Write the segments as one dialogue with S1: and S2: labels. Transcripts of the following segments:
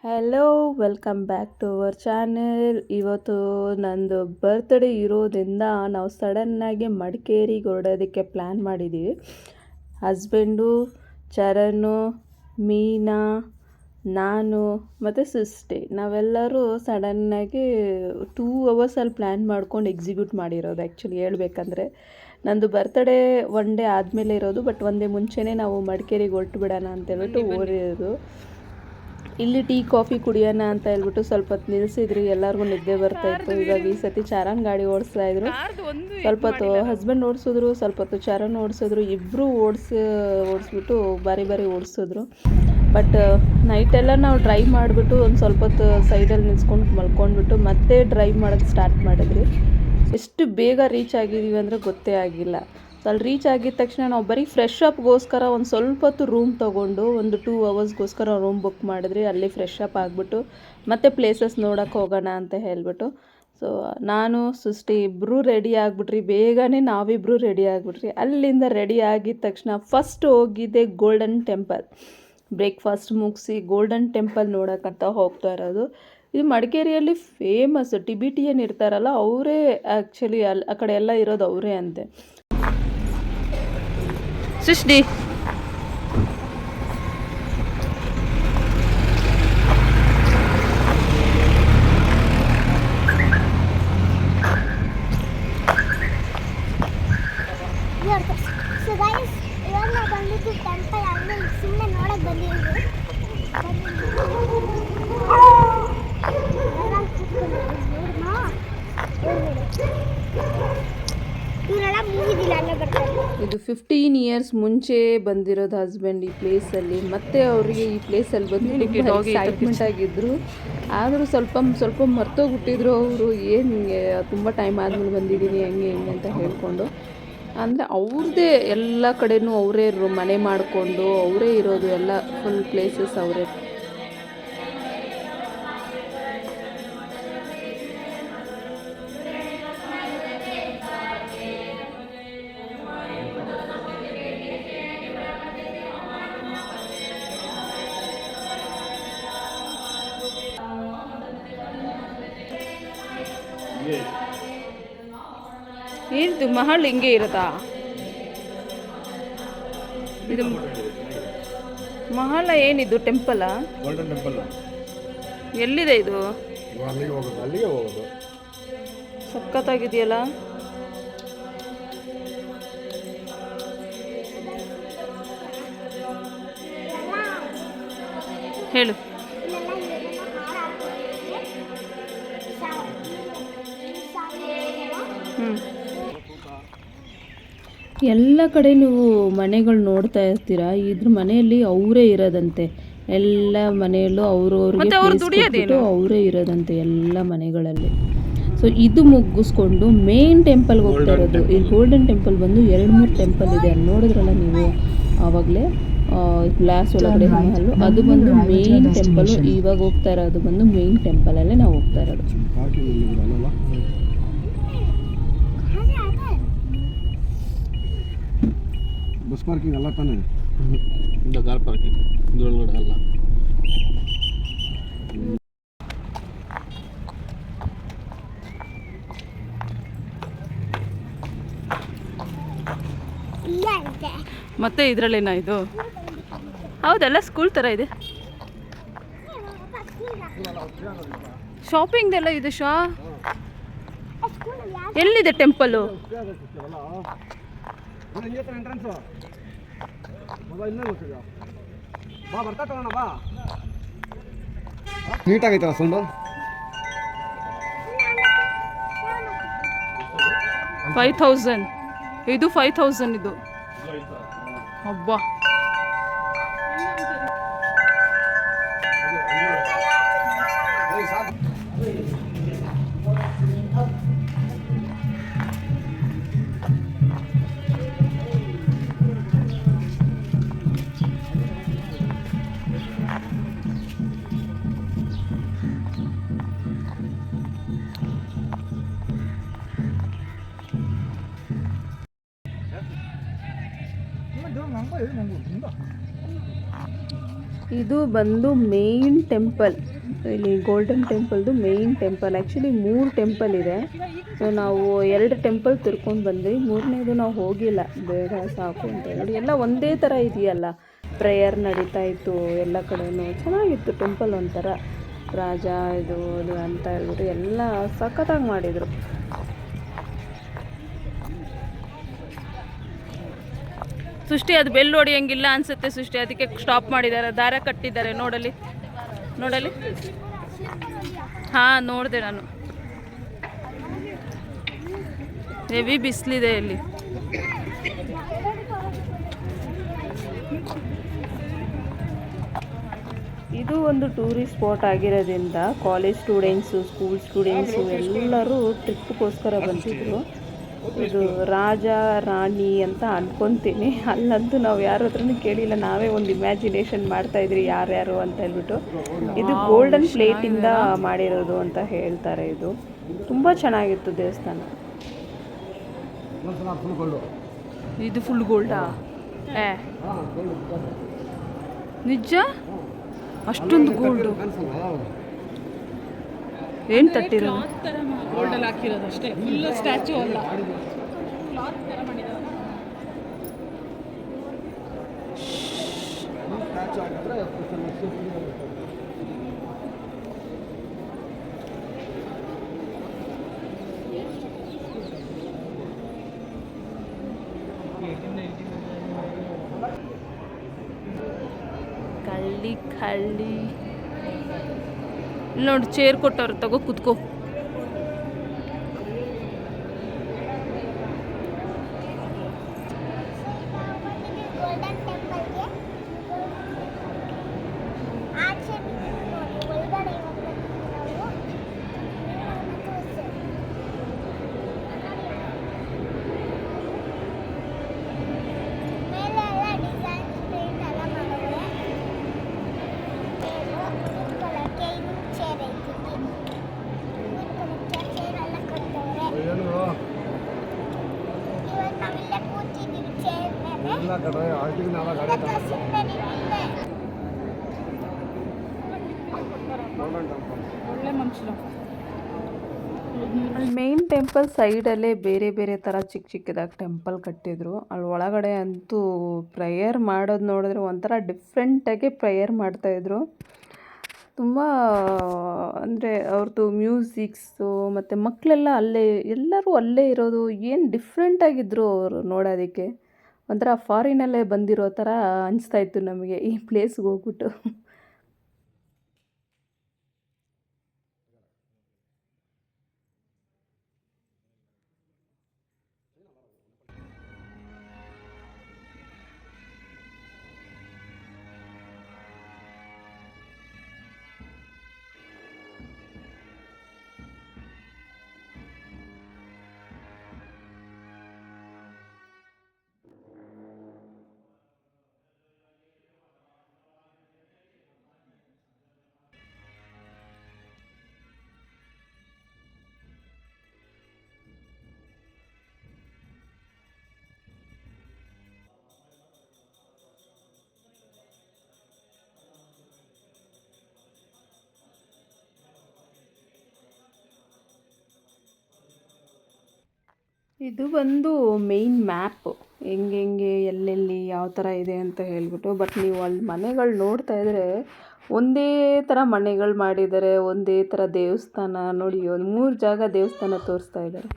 S1: Hello welcome back to our channel. ಇವತ್ತು ನಂದು birthday ಇರೋದ್ರಿಂದ ನಾವು ಸಡನ್ನಾಗಿ ಮಡಿಕೇರಿಗೆ ಹೊರಡೋದಕ್ಕೆ ಪ್ಲ್ಯಾನ್ ಮಾಡಿದ್ದೀವಿ. ಹಸ್ಬೆಂಡು, ಚರಣು, ಮೀನಾ, ನಾನು ಮತ್ತು ಸಿಸ್ಟೆ ನಾವೆಲ್ಲರೂ ಸಡನ್ನಾಗಿ 2 ಅವರ್ಸಲ್ಲಿ ಪ್ಲ್ಯಾನ್ ಮಾಡ್ಕೊಂಡು ಎಕ್ಸಿಕ್ಯೂಟ್ ಮಾಡಿರೋದು. ಆ್ಯಕ್ಚುಲಿ ಹೇಳ್ಬೇಕಂದ್ರೆ ನಂದು ಬರ್ತ್ಡೇ 1 ಡೇ ಆದಮೇಲೆ ಇರೋದು, ಬಟ್ 1 ಡೇ ಮುಂಚೆನೇ ನಾವು ಮಡಿಕೇರಿಗೆ ಹೊರಟು ಬಿಡೋಣ ಅಂತೇಳ್ಬಿಟ್ಟು ಓಡಿರೋದು. ಇಲ್ಲಿ ಟೀ ಕಾಫಿ ಕುಡಿಯೋಣ ಅಂತ ಹೇಳ್ಬಿಟ್ಟು ಸ್ವಲ್ಪ ಹೊತ್ತು ನಿಲ್ಲಿಸಿದ್ರಿ. ಎಲ್ಲರಿಗೂ ನಿದ್ದೆ ಬರ್ತಾಯಿತ್ತು. ಇವಾಗ ಈ ಸತಿ ಚರಣ್ ಗಾಡಿ ಓಡಿಸ್ತಾ ಇದ್ರು. ಸ್ವಲ್ಪ ಹೊತ್ತು ಹಸ್ಬೆಂಡ್ ಓಡಿಸಿದ್ರು, ಸ್ವಲ್ಪ ಹೊತ್ತು ಚರಣ್ ಓಡಿಸಿದ್ರು. ಇಬ್ಬರು ಓಡಿಸ್ಬಿಟ್ಟು ಬಾರಿ ಓಡಿಸಿದ್ರು. ಬಟ್ ನೈಟೆಲ್ಲ ನಾವು ಡ್ರೈವ್ ಮಾಡಿಬಿಟ್ಟು ಒಂದು ಸ್ವಲ್ಪ ಹೊತ್ತು ಸೈಡಲ್ಲಿ ನಿಲ್ಸ್ಕೊಂಡು ಮಲ್ಕೊಂಡ್ಬಿಟ್ಟು ಮತ್ತೆ ಡ್ರೈವ್ ಮಾಡೋದು ಸ್ಟಾರ್ಟ್ ಮಾಡಿದ್ರಿ. ಎಷ್ಟು ಬೇಗ ರೀಚ್ ಆಗಿದ್ದೀವಿ ಅಂದರೆ ಗೊತ್ತೇ ಆಗಿಲ್ಲ. ಸೊ ಅಲ್ಲಿ ರೀಚ್ ಆಗಿದ ತಕ್ಷಣ ನಾವು ಬರೀ ಫ್ರೆಶ್ ಅಪ್ಗೋಸ್ಕರ ಒಂದು ಸ್ವಲ್ಪ ಹೊತ್ತು ರೂಮ್ ತೊಗೊಂಡು ಒಂದು 2 ಅವರ್ಸ್ಗೋಸ್ಕರ ರೂಮ್ ಬುಕ್ ಮಾಡಿದ್ರಿ. ಅಲ್ಲಿ ಫ್ರೆಶ್ ಅಪ್ ಆಗಿಬಿಟ್ಟು ಮತ್ತೆ ಪ್ಲೇಸಸ್ ನೋಡೋಕ್ಕೆ ಹೋಗೋಣ ಅಂತ ಹೇಳ್ಬಿಟ್ಟು ಸೊ ನಾನು ಸಿಸ್ಟಿ ಇಬ್ಬರೂ ರೆಡಿ ಆಗಿಬಿಟ್ರಿ. ಬೇಗನೆ ನಾವಿಬ್ಬರೂ ರೆಡಿ ಆಗಿಬಿಟ್ರಿ. ಅಲ್ಲಿಂದ ರೆಡಿ ಆಗಿದ ತಕ್ಷಣ ಫಸ್ಟ್ ಹೋಗಿದ್ದೆ ಗೋಲ್ಡನ್ ಟೆಂಪಲ್. ಬ್ರೇಕ್ಫಾಸ್ಟ್ ಮುಗಿಸಿ ಗೋಲ್ಡನ್ ಟೆಂಪಲ್ ನೋಡೋಕ್ಕಂತ ಹೋಗ್ತಾ ಇರೋದು. ಇದು ಮಡಿಕೇರಿಯಲ್ಲಿ ಫೇಮಸ್. ಟಿಬಿಟಿಯನ್ ಇರ್ತಾರಲ್ಲ ಅವರೇ ಆ್ಯಕ್ಚುಲಿ ಆ ಕಡೆ ಎಲ್ಲ ಇರೋದು ಅವರೇ ಅಂತೆ. ಸೃಷ್ಟಿ
S2: ಟೆಂಪಲ್ ಆದ್ಮೇಲೆ ಸುಮ್ಮನೆ ನೋಡಕ್ ಬಂದಿದ್ದೀವಿ.
S1: ಇದು 15 ಇಯರ್ಸ್ ಮುಂಚೆ ಬಂದಿರೋದು ಹಸ್ಬೆಂಡ್ ಈ ಪ್ಲೇಸಲ್ಲಿ. ಮತ್ತೆ ಅವರಿಗೆ ಈ ಪ್ಲೇಸಲ್ಲಿ ಬಂದು ಎಕ್ಸೈಟ್ಮೆಂಟ್ ಆಗಿದ್ರು. ಆದರೂ ಸ್ವಲ್ಪ ಮರ್ತೋಗ್ಬಿಟ್ಟಿದ್ರು ಅವರು. ಏನು ತುಂಬ ಟೈಮ್ ಆದಮೇಲೆ ಬಂದಿದ್ದೀನಿ ಹೆಂಗೆ ಅಂತ ಹೇಳ್ಕೊಂಡು. ಅಂದರೆ ಅವ್ರದ್ದೇ ಎಲ್ಲ ಕಡೆನೂ ಅವರೇ ಮನೆ ಮಾಡಿಕೊಂಡು ಅವರೇ ಇರೋದು. ಎಲ್ಲ ಫುಲ್ ಪ್ಲೇಸಸ್ ಅವರೇ. ಏನಿದು ಮಹಲ್ ಹಿಂಗೆ ಇರುತ್ತಾ? ಇದು ಮಹಲ ಏನಿದು? ಟೆಂಪಲಾ?
S3: Golden temple.
S1: ಎಲ್ಲಿದೆ ಇದು?
S3: ಅಲ್ಲಿಗೆ ಹೋಗೋದು.
S1: ಸಖತ್ತಾಗಿದೆಯಲ್ಲ. ಹೇಳು. ಎಲ್ಲ ಕಡೆ ನೀವು ಮನೆಗಳು ನೋಡ್ತಾ ಇರ್ತೀರಾ. ಇದ್ರ ಮನೆಯಲ್ಲಿ ಅವರೇ ಇರೋದಂತೆ. ಎಲ್ಲ ಮನೆಯಲ್ಲೂ ಅವ್ರವ್ರಿಗೆ ಅವರೇ ಇರೋದಂತೆ ಎಲ್ಲ ಮನೆಗಳಲ್ಲಿ. ಸೊ ಇದು ಮುಗಿಸ್ಕೊಂಡು ಮೇನ್ ಟೆಂಪಲ್ಗೆ ಹೋಗ್ತಾ ಇರೋದು. ಈ ಗೋಲ್ಡನ್ ಟೆಂಪಲ್ ಬಂದು 2-3 ಟೆಂಪಲ್ ಇದೆ. ಅಲ್ಲಿ ನೋಡಿದ್ರಲ್ಲ ನೀವು ಆವಾಗಲೇ ಗ್ಲಾಸ್ ಒಳಗಡೆ ಮಹಲ್ಲು, ಅದು ಬಂದು ಮೇನ್ ಟೆಂಪಲ್. ಇವಾಗ ಹೋಗ್ತಾ ಇರೋದು ಬಂದು ಮೇನ್ ಟೆಂಪಲಲ್ಲೇ ನಾವು ಹೋಗ್ತಾ ಇರೋದು.
S3: ಬಸ್ ಪಾರ್ಕಿಂಗ್ ಅಲ್ಲ ತಾನೇ? ಇದು ಕಾರ್ ಪಾರ್ಕಿಂಗ್. ಇದರೊಳಗಡೆ ಅಲ್ಲ.
S1: ಮತ್ತೆ ಇದರಲ್ಲೇನಾ ಇದು? ಹೌದಲ್ಲ, ಸ್ಕೂಲ್ ಥರ ಇದೆ. ಶಾಪಿಂಗ್ದೆಲ್ಲ ಇದೆ. ಎಲ್ಲಿದೆ ಟೆಂಪಲ್ಲು?
S3: ನೀಟಾಗೈತಲ್ಲ ಸೌಂಡು.
S1: 5000 ಇದು. 5000 ಇದು. ಅಬ್ಬಾ, ಇದು ಬಂದು ಮೇನ್ ಟೆಂಪಲ್. ಇಲ್ಲಿ ಗೋಲ್ಡನ್ ಟೆಂಪಲ್ದು ಮೇಯ್ನ್ ಟೆಂಪಲ್. ಆ್ಯಕ್ಚುಲಿ 3 ಟೆಂಪಲ್ ಇದೆ. ಸೊ ನಾವು 2 ಟೆಂಪಲ್ ತಿರ್ಕೊಂಡು ಬಂದ್ವಿ, 3ನೇದು ನಾವು ಹೋಗಿಲ್ಲ, ಬೇಡ ಸಾಕು ಅಂತ ಹೇಳಿ. ಎಲ್ಲ ಒಂದೇ ಥರ ಇದೆಯಲ್ಲ, ಪ್ರೇಯರ್ ನಡೀತಾ ಇತ್ತು ಎಲ್ಲ ಕಡೆಯೂ. ಚೆನ್ನಾಗಿತ್ತು ಟೆಂಪಲ್, ಒಂಥರ ರಾಜ ಇದು ಅದು ಅಂತ ಹೇಳ್ಬಿಟ್ಟು ಎಲ್ಲ ಸಖತ್ತಾಗಿ ಮಾಡಿದರು. ಸೃಷ್ಟಿ ಅದು ಬೆಲ್ ಹೊಡಿಯಂಗಿಲ್ಲ ಅನಿಸುತ್ತೆ ಸೃಷ್ಟಿ, ಅದಕ್ಕೆ ಸ್ಟಾಪ್ ಮಾಡಿದ್ದಾರೆ, ದಾರ ಕಟ್ಟಿದ್ದಾರೆ. ನೋಡಲಿ ನೋಡಲಿ, ಹಾಂ ನೋಡಿದೆ ನಾನು. ಹೆವಿ ಬಿಸಿಲಿದೆ ಇಲ್ಲಿ. ಇದು ಒಂದು ಟೂರಿಸ್ಟ್ ಸ್ಪಾಟ್ ಆಗಿರೋದ್ರಿಂದ ಕಾಲೇಜ್ ಸ್ಟೂಡೆಂಟ್ಸು, ಸ್ಕೂಲ್ ಸ್ಟೂಡೆಂಟ್ಸು ಎಲ್ಲರೂ ಟ್ರಿಪ್ಗೋಸ್ಕರ ಬಂದಿದ್ರು. ಇದು ರಾಜ ರಾಣಿ ಅಂತ ಅಂದ್ಕೊತೀನಿ. ಅಲ್ಲಂತೂ ನಾವು ಯಾರ ಹತ್ರನೂ ಕೇಳಿಲ್ಲ, ನಾವೇ ಒಂದು ಇಮ್ಯಾಜಿನೇಷನ್ ಮಾಡ್ತಾಯಿದ್ರಿ ಯಾರ್ಯಾರು ಅಂತ ಹೇಳ್ಬಿಟ್ಟು. ಇದು ಗೋಲ್ಡನ್ ಪ್ಲೇಟಿಂದ ಮಾಡಿರೋದು ಅಂತ ಹೇಳ್ತಾರೆ. ಇದು ತುಂಬ ಚೆನ್ನಾಗಿತ್ತು ದೇವಸ್ಥಾನ. ಇದು ಫುಲ್ ಗೋಲ್ಡಾ? ನಿಜ? ಅಷ್ಟೊಂದು ಗೋಲ್ಡು ಏನು ತಟ್ಟಿರೋ?
S4: ಗೋಲ್ಡಲ್ಲಿ ಹಾಕಿರೋದು ಅಷ್ಟೇ, ಫುಲ್ ಸ್ಟ್ಯಾಚು ಅಲ್ಲ.
S1: ಕಳ್ಳಿ ಕಳ್ಳಿ ನೋಡಿ, ಚೇರ್ ಕೊಟ್ಟವ್ರು, ತಗೋ ಕುತ್ಕೋ.
S2: ಗೋಲ್ಡನ್ ಟೆಂಪಲ್ಗೆ ಆಚೆ ನೋಡಿ, ಒಳಗಡೆ ನಾವು ಮೇಲೆ ಎಲ್ಲ ಡಿಸೈನ್ ಪೇಂಟ್ ಎಲ್ಲ ಮಾಡಿದ್ರೆ ಕೂತ್ಕೊಳ್ಳೋಕ್ಕೆ ಇನ್ನೂ ಚೇರ್ ಐತಿ, ಕೂತ್ಕೊಳ್ಳೋಕ್ಕೆ ಚೇರ್ ಎಲ್ಲ ಕಟ್ಟವ್ರೆ. ಇವತ್ತು ನಾವಿಲ್ಲೇ ಕೂತಿದ್ದೀವಿ ಚೇರ್ ಮೇಲೆ.
S4: ಒಳ್ಳೆ ಮನುಷ್ಯರು.
S1: ಅಲ್ಲಿ ಮೇನ್ ಟೆಂಪಲ್ ಸೈಡಲ್ಲೇ ಬೇರೆ ಬೇರೆ ಥರ ಚಿಕ್ಕ ಚಿಕ್ಕದಾಗಿ ಟೆಂಪಲ್ ಕಟ್ಟಿದ್ರು. ಅಲ್ಲಿ ಒಳಗಡೆ ಅಂತೂ ಪ್ರೇಯರ್ ಮಾಡೋದು ನೋಡಿದ್ರೆ ಒಂಥರ ಡಿಫ್ರೆಂಟಾಗಿ ಪ್ರೇಯರ್ ಮಾಡ್ತಾಯಿದ್ರು. ತುಂಬ ಅಂದರೆ ಅವ್ರದ್ದು ಮ್ಯೂಸಿಕ್ಸು ಮತ್ತು ಮಕ್ಕಳೆಲ್ಲ ಅಲ್ಲೇ, ಎಲ್ಲರೂ ಅಲ್ಲೇ ಇರೋದು. ಏನು ಡಿಫ್ರೆಂಟಾಗಿದ್ದರು ಅವರು ನೋಡೋದಕ್ಕೆ. ಒಂಥರ ಫಾರಿನಲ್ಲೇ ಬಂದಿರೋ ಥರ ಅನಿಸ್ತಾ ಇತ್ತು ನಮಗೆ ಈ ಪ್ಲೇಸ್ಗೆ ಹೋಗ್ಬಿಟ್ಟು. ಇದು ಒಂದು ಮೇಯ್ನ್ ಮ್ಯಾಪು, ಹೆಂಗೆ ಎಲ್ಲೆಲ್ಲಿ ಯಾವ ಥರ ಇದೆ ಅಂತ ಹೇಳ್ಬಿಟ್ಟು. ಬಟ್ ನೀವು ಅಲ್ಲಿ ಮನೆಗಳು ನೋಡ್ತಾ ಇದ್ದರೆ ಒಂದೇ ಥರ ಮನೆಗಳು ಮಾಡಿದ್ದಾರೆ, ಒಂದೇ ಥರ ದೇವಸ್ಥಾನ. ನೋಡಿ, ಒಂದು 3 ಜಾಗ ದೇವಸ್ಥಾನ ತೋರಿಸ್ತಾ ಇದ್ದಾರೆ.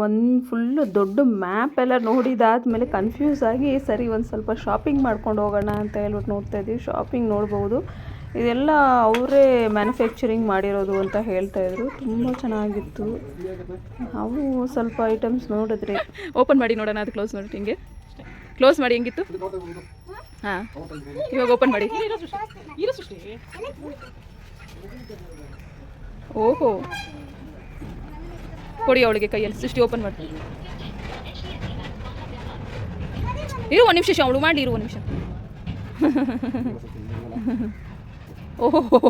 S1: ಒಂದು ಫುಲ್ಲು ದೊಡ್ಡ ಮ್ಯಾಪ್ ಎಲ್ಲ ನೋಡಿದಾದ್ಮೇಲೆ ಕನ್ಫ್ಯೂಸ್ ಆಗಿ ಸರಿ ಒಂದು ಸ್ವಲ್ಪ ಶಾಪಿಂಗ್ ಮಾಡ್ಕೊಂಡು ಹೋಗೋಣ ಅಂತ ಹೇಳ್ಬಿಟ್ಟು ನೋಡ್ತಾ ಇದ್ದೀವಿ. ಶಾಪಿಂಗ್ ನೋಡ್ಬೋದು, ಇದೆಲ್ಲ ಅವರೇ ಮ್ಯಾನುಫ್ಯಾಕ್ಚರಿಂಗ್ ಮಾಡಿರೋದು ಅಂತ ಹೇಳ್ತಾಯಿದ್ರು. ತುಂಬ ಚೆನ್ನಾಗಿತ್ತು. ನಾವು ಸ್ವಲ್ಪ ಐಟಮ್ಸ್ ನೋಡಿದ್ರೆ
S4: ಓಪನ್ ಮಾಡಿ ನೋಡೋಣ, ಅದು ಕ್ಲೋಸ್ ಮಾಡಿ, ಹಿಂಗೆ ಕ್ಲೋಸ್ ಮಾಡಿ. ಹೆಂಗಿತ್ತು? ಹಾಂ, ಇವಾಗ ಓಪನ್ ಮಾಡಿ. ಓಹೋ, ಕೊಡಿ ಅವಳಿಗೆ ಕೈಯಲ್ಲಿ. ಸೃಷ್ಟಿ ಓಪನ್ ಮಾಡಿ. ಇರು ಒಂದು ನಿಮಿಷ, ಅವಳು ಮಾಡಿ, ಇರು ಒಂದು ನಿಮಿಷ. ಓಹೋ,